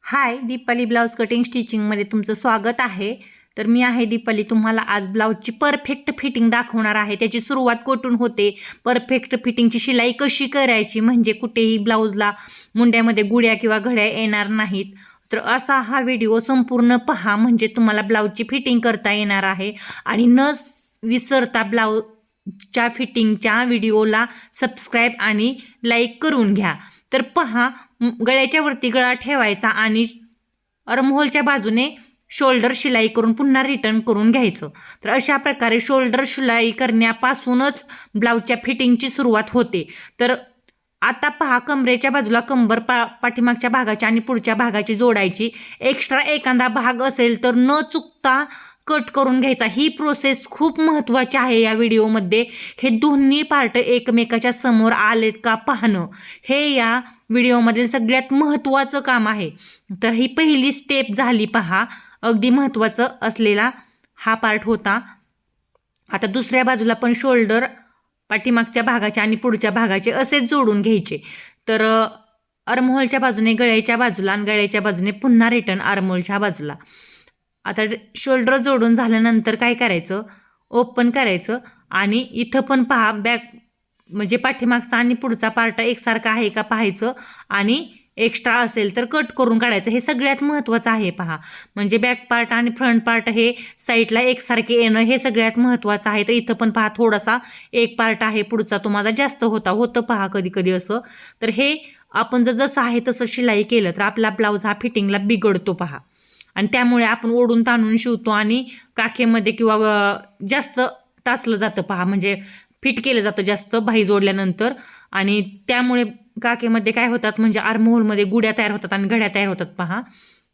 हाय, Deepali blouse cutting स्टिचिंगमध्ये तुमचं स्वागत आहे. तर मी आहे दीपाली. तुम्हाला आज ब्लाऊजची परफेक्ट फिटिंग दाखवणार आहे. त्याची सुरुवात कुठून होते, परफेक्ट फिटिंगची शिलाई कशी करायची, म्हणजे कुठेही ब्लाऊजला मुंड्यामध्ये गुड्या किंवा घड्या येणार नाहीत. तर असा हा व्हिडिओ संपूर्ण पहा, म्हणजे तुम्हाला ब्लाऊजची फिटिंग करता येणार आहे. आणि न विसरता ब्लाऊजच्या फिटिंगच्या व्हिडिओला सबस्क्राईब आणि लाईक करून घ्या. तर पहा, गळ्याच्या वरती गळा ठेवायचा आणि अर्महोलच्या बाजूने शोल्डर शिलाई करून पुन्हा रिटर्न करून घ्यायचं. तर अशा प्रकारे शोल्डर शिलाई करण्यापासूनच ब्लाऊजच्या फिटिंगची सुरुवात होते. तर आता पहा, कमरेच्या बाजूला कंबर पाठीमागच्या भागाची आणि पुढच्या भागाची जोडायची. एक्स्ट्रा एखादा भाग असेल तर न चुकता कट करून घ्यायचा. ही प्रोसेस खूप महत्त्वाची आहे. या व्हिडिओमध्ये हे दोन्ही पार्ट एकमेकाच्या समोर आलेत का पाहणं, हे या व्हिडिओमधील सगळ्यात महत्त्वाचं काम आहे. तर ही पहिली स्टेप झाली पहा, अगदी महत्त्वाचं असलेला हा पार्ट होता. आता दुसऱ्या बाजूला पण शोल्डर पाठीमागच्या भागाचे आणि पुढच्या भागाचे असेच जोडून घ्यायचे. तर आर्महोलच्या बाजूने गळ्याच्या बाजूला आणि गळ्याच्या बाजूने पुन्हा रिटर्न आर्महोलच्या बाजूला. आता शोल्डर जोडून झाल्यानंतर काय करायचं, ओपन करायचं आणि इथं पण पहा, बॅक म्हणजे पाठीमागचा आणि पुढचा पार्ट एकसारखा आहे का पाहायचं आणि एक्स्ट्रा असेल तर कट करून काढायचं. हे सगळ्यात महत्त्वाचं आहे पहा, म्हणजे बॅक पार्ट आणि फ्रंट पार्ट हे साईडला एकसारखे येणं हे सगळ्यात महत्त्वाचं आहे. तर इथं पण पहा, थोडासा एक पार्ट आहे पुढचा तो माझा जास्त होतं पहा कधी कधी असं. तर हे आपण जसं आहे तसं शिलाई केलं तर आपला ब्लाऊज हा फिटिंगला बिघडतो पहा. आणि त्यामुळे आपण ओढून ताणून शिवतो आणि काखेमध्ये किंवा जास्त टाचलं जातं पहा, म्हणजे फिट केलं जातं जास्त बाही जोडल्यानंतर. आणि त्यामुळे काखेमध्ये काय होतात, म्हणजे आर्महोलमध्ये गुड्या तयार होतात आणि घड्या तयार होतात पहा.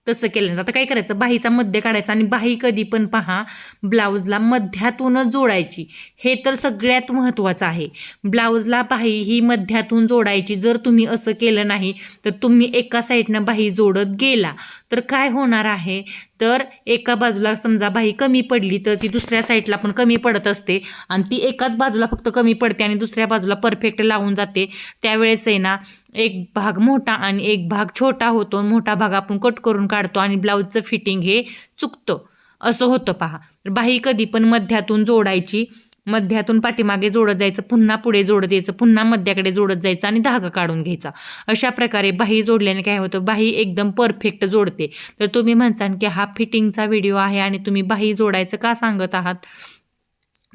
तसं केल्यानंतर आता काय करायचं, बाहीचा मध्य काढायचा आणि बाही कधी पण पहा ब्लाऊजला मध्यातूनच जोडायची. हे तर सगळ्यात महत्त्वाचं आहे. ब्लाऊजला बाही ही मध्यातून जोडायची. जर तुम्ही असं केलं नाही तर तुम्ही एका साईडनं बाही जोडत गेला तर काय होणार आहे, तर एका बाजूला समजा बाही कमी पडली तर ती दुसऱ्या साईडला पण कमी पडत असते आणि ती एकाच बाजूला फक्त कमी पडते आणि दुसऱ्या बाजूला परफेक्ट लावून जाते. त्यावेळेस आहे ना, एक भाग मोठा आणि एक भाग छोटा होतो. मोठा भाग आपण कट करून काढतो आणि ब्लाऊजचं फिटिंग हे चुकतं, असं होतं पहा. तर बाही कधी पण मध्यातून जोडायची. मध्यातून पाठीमागे जोडत जायचं, पुन्हा पुढे जोडत यायचं, पुन्हा मध्याकडे जोडत जायचं आणि धागा काढून घ्यायचा. अशा प्रकारे बाही जोडल्याने काय होतं, बाही एकदम परफेक्ट जोडते. तर तुम्ही म्हणसान की हा फिटिंगचा व्हिडिओ आहे आणि तुम्ही बाही जोडायचं का सांगत आहात,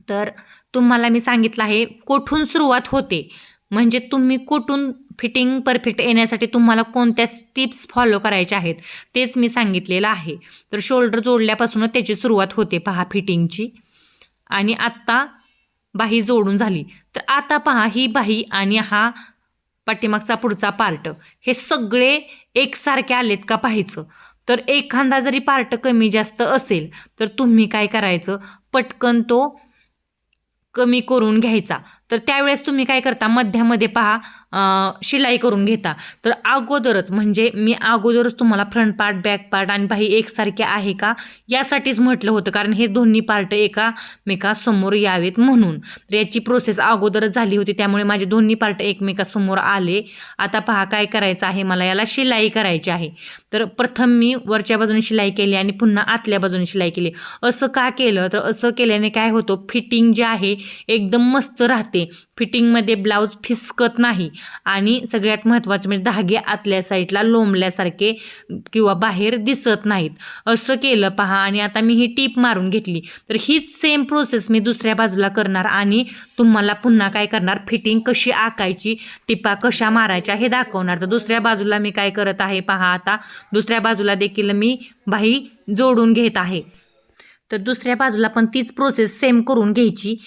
तर तुम्हाला मी सांगितलं आहे कुठून सुरुवात होते, म्हणजे तुम्ही कुठून फिटिंग परफेक्ट येण्यासाठी तुम्हाला कोणत्या टिप्स फॉलो करायच्या आहेत तेच मी सांगितलेलं आहे. तर शोल्डर जोडल्यापासूनच त्याची सुरुवात होते पहा फिटिंगची. आणि आत्ता बाही जोडून झाली तर आता पहा, ही बाही आणि हा पाठीमागचा पुढचा पार्ट हे सगळे एकसारखे आलेत का पाहायचं. तर एखादा जरी पार्ट कमी जास्त असेल तर तुम्ही काय करायचं, पटकन तो कमी करून घ्यायचा. तर त्यावेळेस तुम्ही काय करता, मध्यामध्ये पहा शिलाई करून घेता. तर अगोदरच, म्हणजे मी अगोदरच तुम्हाला फ्रंट पार्ट, बॅक पार्ट आणि बाही एकसारखे आहे का यासाठीच म्हटलं होतं, कारण हे दोन्ही पार्ट एकमेकासमोर यावेत म्हणून. तर याची प्रोसेस अगोदरच झाली होती, त्यामुळे माझे दोन्ही पार्ट एकमेकासमोर आले. आता पहा काय करायचं आहे, मला याला शिलाई करायची आहे. तर प्रथम मी वरच्या बाजूने शिलाई केली आणि पुन्हा आतल्या बाजूने शिलाई केली. असं का केलं, तर असं केल्याने काय होतं, फिटिंग जे आहे एकदम मस्त राहते. फिटिंगमध्ये ब्लाऊज फिसकत नाही आणि सगळ्यात महत्त्वाचं म्हणजे धागे आतल्या साईडला लोंबल्यासारखे किंवा बाहेर दिसत नाहीत. असं केलं पहा. आणि आता मी ही टीप मारून घेतली. तर हीच सेम प्रोसेस मी दुसऱ्या बाजूला करणार आणि तुम्हाला पुन्हा काय करणार, फिटिंग कशी आकायची, टिपा कशा मारायच्या हे दाखवणार. तर दुसऱ्या बाजूला मी काय करत आहे पहा, आता दुसऱ्या बाजूला देखील मी बाही जोडून घेत आहे. तर दुसऱ्या बाजूला पण तीच प्रोसेस सेम करून घ्यायची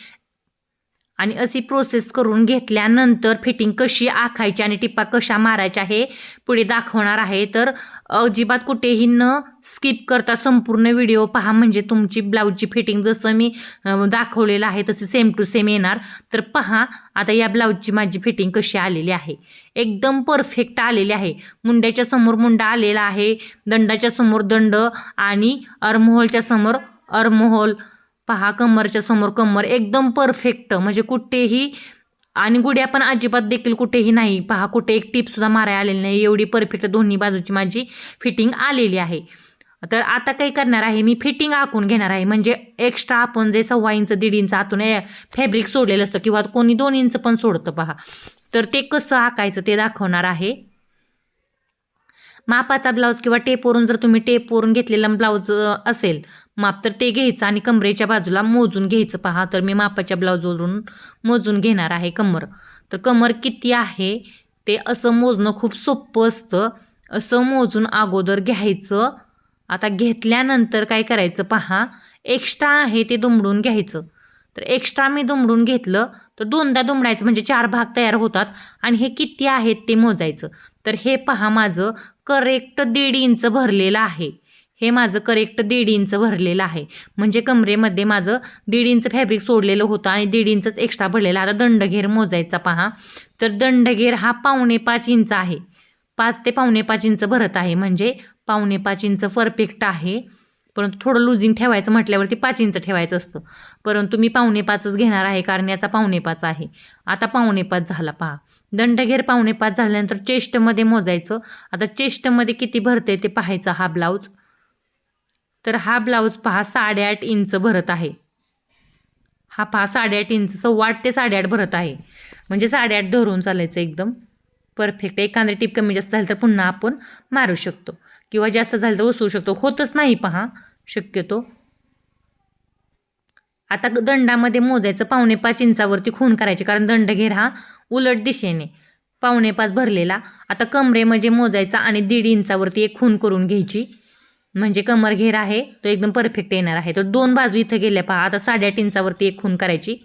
आणि अशी प्रोसेस करून घेतल्यानंतर फिटिंग कशी आखायची आणि टिपा कशा मारायच्या हे पुढे दाखवणार आहे. तर अजिबात कुठेही न स्किप करता संपूर्ण व्हिडिओ पहा, म्हणजे तुमची ब्लाऊजची फिटिंग जसं मी दाखवलेलं आहे तसे सेम टू सेम येणार. तर पहा आता या ब्लाऊजची माझी फिटिंग कशी आलेली आहे, एकदम परफेक्ट आलेली आहे. मुंड्याच्या समोर मुंडा आलेला आहे, दंडाच्या समोर दंड आणि आर्महोलच्या समोर आर्महोल पहा, कमरच्या समोर कमर एकदम परफेक्ट, म्हणजे कुठेही आणि गुड्या पण अजिबात देखील कुठेही नाही. पहा, कुठे एक टीप सुद्धा मारायला आलेली नाही. एवढी परफेक्ट दोन्ही बाजूची माझी फिटिंग आलेली आहे. तर आता काय करणार आहे, मी फिटिंग आखून घेणार आहे. म्हणजे एक्स्ट्रा आपण जे 1.25 इंच 1.5 इंच आतून फॅब्रिक सोडलेलं असतं किंवा कोणी 2 इंच पण सोडतं पहा. तर ते कसं आखायचं ते दाखवणार आहे. मापाचा ब्लाऊज किंवा टेपवरून जर तुम्ही टेपवरून घेतलेला ब्लाऊज असेल माप, तर ते घ्यायचं आणि कमरेच्या बाजूला मोजून घ्यायचं. पहा, तर मी मापाच्या ब्लाऊजवरून मोजून घेणार आहे कमर. तर कमर किती आहे ते असं मोजणं खूप सोपं असतं. असं मोजून अगोदर घ्यायचं. आता घेतल्यानंतर काय करायचं पहा, एक्स्ट्रा आहे ते दुमडून घ्यायचं. तर एक्स्ट्रा मी दुमडून घेतलं तर दोनदा दुमडायचं म्हणजे 4 भाग तयार होतात आणि हे किती आहेत ते मोजायचं. तर हे पहा, माझं करेक्ट 1.5 इंच भरलेलं आहे. हे माझं करेक्ट 1.5 इंच भरलेलं आहे. म्हणजे कमरेमध्ये माझं 1.5 इंच फॅब्रिक सोडलेलं होतं आणि 1.5 इंचच एक्स्ट्रा भरलेला. आता दंडघेर मोजायचा पहा. तर दंडघेर हा 4.25 इंच आहे. 5 ते 4.25 इंच भरत आहे. म्हणजे 4.25 इंच परफेक्ट आहे. परंतु थोडं लुझिंग ठेवायचं म्हटल्यावरती 5 इंच ठेवायचं असतं. परंतु मी 4.25च घेणार आहे कारण याचा 4.25 आहे. आता 4.25 झाला पहा. दंडघेर 4.25 झाल्यानंतर चेस्टमध्ये मोजायचं. आता चेस्टमध्ये किती भरते ते पाहायचं हा ब्लाऊज. तर हा ब्लाऊज पहा 8.5 इंच भरत आहे. हा पहा 8.5 इंच, 8.25 ते 8.5 भरत आहे. म्हणजे 8.5 धरून चालायचं एकदम परफेक्ट. एखादी टीप कमी जास्त झाली तर पुन्हा आपण मारू शकतो किंवा जास्त झालं तर उसवू शकतो. होतच नाही पहा शक्यतो. आता दंडामध्ये मोजायचं 4.25 इंचावरती खून करायची कारण दंडघेर हा उलट दिशेने 4.25 भरलेला. आता कमरेमध्ये मोजायचा आणि 1.5 इंचावरती एक खून करून घ्यायची. म्हणजे कमर घेर आहे तो एकदम परफेक्ट येणार आहे. तर 2 बाजू इथं गेल्या पहा. आता 8.5 इंचावरती एक खून करायची.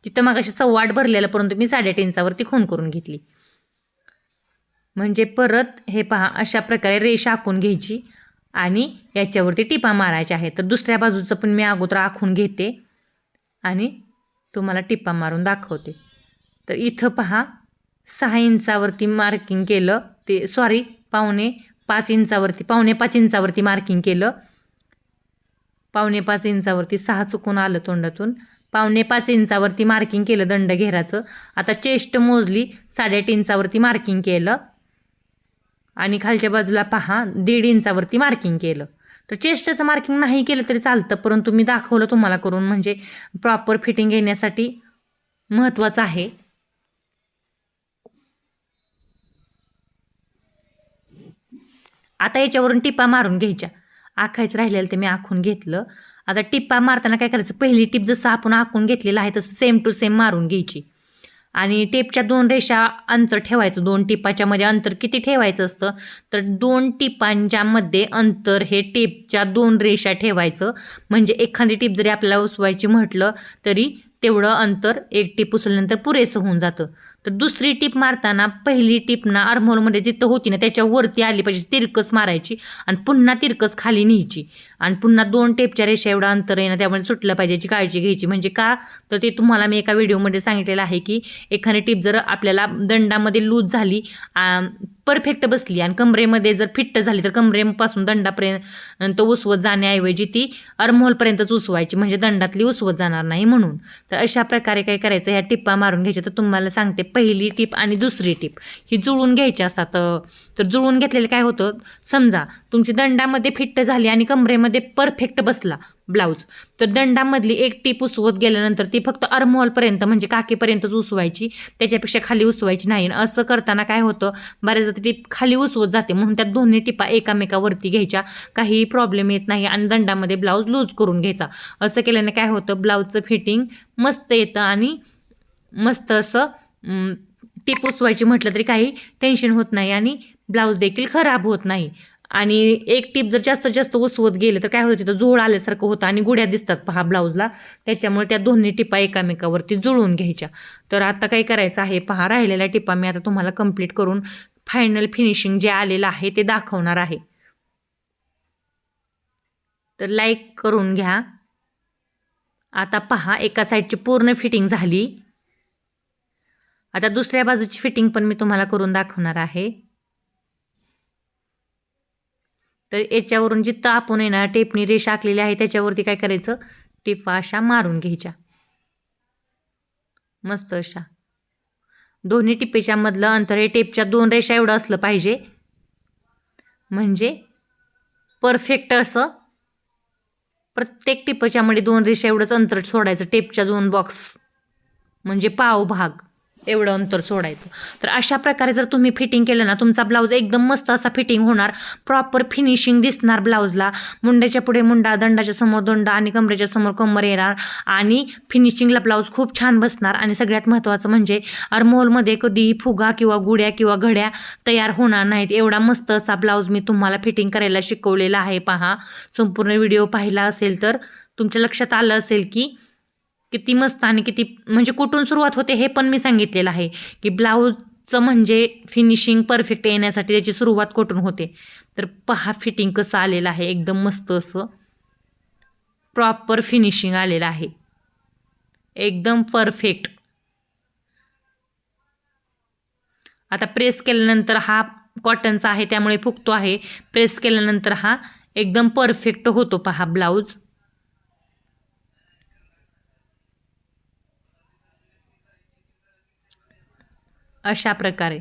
तिथं मग अशी 8.25 भरलेलं परंतु मी 8.5 इंचावरती खून करून घेतली. म्हणजे परत हे पहा अशा प्रकारे रेषा आखून घ्यायची आणि याच्यावरती टिपा मारायच्या आहेत. तर दुसऱ्या बाजूचं पण मी अगोदर आखून घेते आणि तुम्हाला टिपा मारून दाखवते. तर इथं पहा 6 इंचावरती मार्किंग केलं. ते 5.5 इंचावरती 4.25 इंचावरती मार्किंग केलं. 4.25 इंचावरती 6 चुकून आलं तोंडातून. 4.25 इंचावरती मार्किंग केलं दंडघेराचं. आता चेस्ट मोजली 8.5 इंचावरती मार्किंग केलं आणि खालच्या बाजूला पहा 1.5 इंचावरती मार्किंग केलं. तर चेस्टचं मार्किंग नाही केलं तरी चालतं परंतु मी दाखवलं तुम्हाला करून म्हणजे प्रॉपर फिटिंग येण्यासाठी महत्त्वाचं आहे. आता याच्यावरून टिपा मारून घ्यायच्या. आखायचं राहिलेलं ते मी आखून घेतलं. आता टिपा मारताना काय करायचं, पहिली टिप जसं आपण आखून घेतलेलं आहे तसं सेम टू सेम मारून घ्यायची आणि टेपच्या 2 रेषा अंतर ठेवायचं. 2 टिपाच्या मध्ये अंतर किती ठेवायचं असतं तर 2 टिपांच्या मध्ये अंतर हे टेपच्या 2 रेषा ठेवायचं. म्हणजे एखादी टिप जरी आपल्याला उसवायची म्हटलं तरी तेवढं अंतर एक टिप उसवल्यानंतर पुरेसं होऊन जातं. तर दुसरी टिप मारताना पहिली टिप ना आर्महोलमध्ये जिथं होती ना त्याच्यावरती आली पाहिजे, तिरकस मारायची आणि पुन्हा तिरकस खाली न्यायची आणि पुन्हा 2 टेपच्या रेषा एवढं अंतर आहे ना त्यामध्ये सुटलं पाहिजे, याची काळजी घ्यायची. म्हणजे का तर ते तुम्हाला मी एका व्हिडिओमध्ये सांगितलेलं आहे की एखादी टिप जर आपल्याला दंडामध्ये लूज झाली, परफेक्ट बसली आणि कमरेमध्ये जर फिट्ट झाली तर कमरेपासून दंडापर्यंत उसवत जाण्याऐवजी ती आर्महोलपर्यंतच उसवायची म्हणजे दंडातली उसवत जाणार नाही म्हणून. तर अशा प्रकारे काय करायचं, ह्या टिप्पा मारून घ्यायच्या. तर तुम्हाला सांगते पहिली टिप आणि दुसरी टिप ही जुळून घ्यायची असतात. तर जुळून घेतलेलं काय होतं, समजा तुमची दंडामध्ये फिट्ट झाली आणि कमरेमध्ये परफेक्ट बसला ब्लाऊज तर दंडामधली एक टीप उसवत गेल्यानंतर ती फक्त आर्महोलपर्यंत म्हणजे काकेपर्यंतच उसवायची, त्याच्यापेक्षा खाली उसवायची नाही. असं करताना काय होतं, बऱ्याचदा टीप खाली उसवत जाते म्हणून त्या दोन्ही टिपा एकामेकावरती घ्यायच्या, काही प्रॉब्लेम येत नाही आणि दंडामध्ये ब्लाऊज लूज करून घ्यायचा. असं केल्याने काय होतं, ब्लाऊजचं फिटिंग मस्त येतं आणि मस्त असं टीप उसवायची म्हटलं तरी काही टेन्शन होत नाही आणि ब्लाऊज देखील खराब होत नाही. आणि एक टीप जर जास्तीत जास्त उसवत गेलं तर काय होतं, तर जोड आल्यासारखं होतं आणि गुड्या दिसतात पहा ब्लाऊजला. त्याच्यामुळे त्या दोन्ही टिपा एकामेकावरती जुळवून घ्यायच्या. तर आता काय करायचं आहे पहा, राहिलेल्या टिपा मी आता तुम्हाला कंप्लीट करून फायनल फिनिशिंग जे आलेलं आहे ते दाखवणार आहे. तर लाईक करून घ्या. आता पहा एका साईडची पूर्ण फिटिंग झाली. आता दुसऱ्या बाजूची फिटिंग पण मी तुम्हाला करून दाखवणार आहे. तर याच्यावरून जिथं आपण येणार टेपनी रेषा आखलेली आहे त्याच्यावरती काय करायचं, टिपा अशा मारून घ्यायच्या मस्त अशा. दोन्ही टिपेच्या मधलं अंतर हे टेपच्या 2 रेषा एवढं असलं पाहिजे, म्हणजे परफेक्ट असं प्रत्येक टिपच्या मध्ये 2 रेषा एवढंच अंतर सोडायचं. टेपच्या 2 बॉक्स म्हणजे पाव भाग एवढं अंतर सोडायचं. तर अशा प्रकारे जर तुम्ही फिटिंग केलं ना, तुमचा ब्लाऊज एकदम मस्त असा फिटिंग होणार, प्रॉपर फिनिशिंग दिसणार ब्लाऊजला. मुंड्याच्या पुढे मुंडा, दंडाच्या समोर दंड आणि कमरेच्या समोर कमर येणार आणि फिनिशिंगला ब्लाऊज खूप छान बसणार. आणि सगळ्यात महत्त्वाचं म्हणजे अर्महोलमध्ये कधीही फुगा किंवा गुड्या किंवा घड्या तयार होणार नाहीत. एवढा मस्त असा ब्लाऊज मी तुम्हाला फिटिंग करायला शिकवलेला आहे. पहा, संपूर्ण व्हिडिओ पाहिला असेल तर तुमच्या लक्षात आलं असेल की किती मस्त आणि किती म्हणजे कुठून सुरुवात होते हे पण मी सांगितलेलं आहे की ब्लाऊजचं म्हणजे फिनिशिंग परफेक्ट येण्यासाठी त्याची सुरुवात कुठून होते. तर पहा फिटिंग कसं आलेलं आहे, एकदम मस्त असं प्रॉपर फिनिशिंग आलेलं आहे, एकदम परफेक्ट. आता प्रेस केल्यानंतर हा कॉटनचा आहे त्यामुळे फुगतो आहे. प्रेस केल्यानंतर हा एकदम परफेक्ट होतो. पहा ब्लाऊज अशा प्रकारे.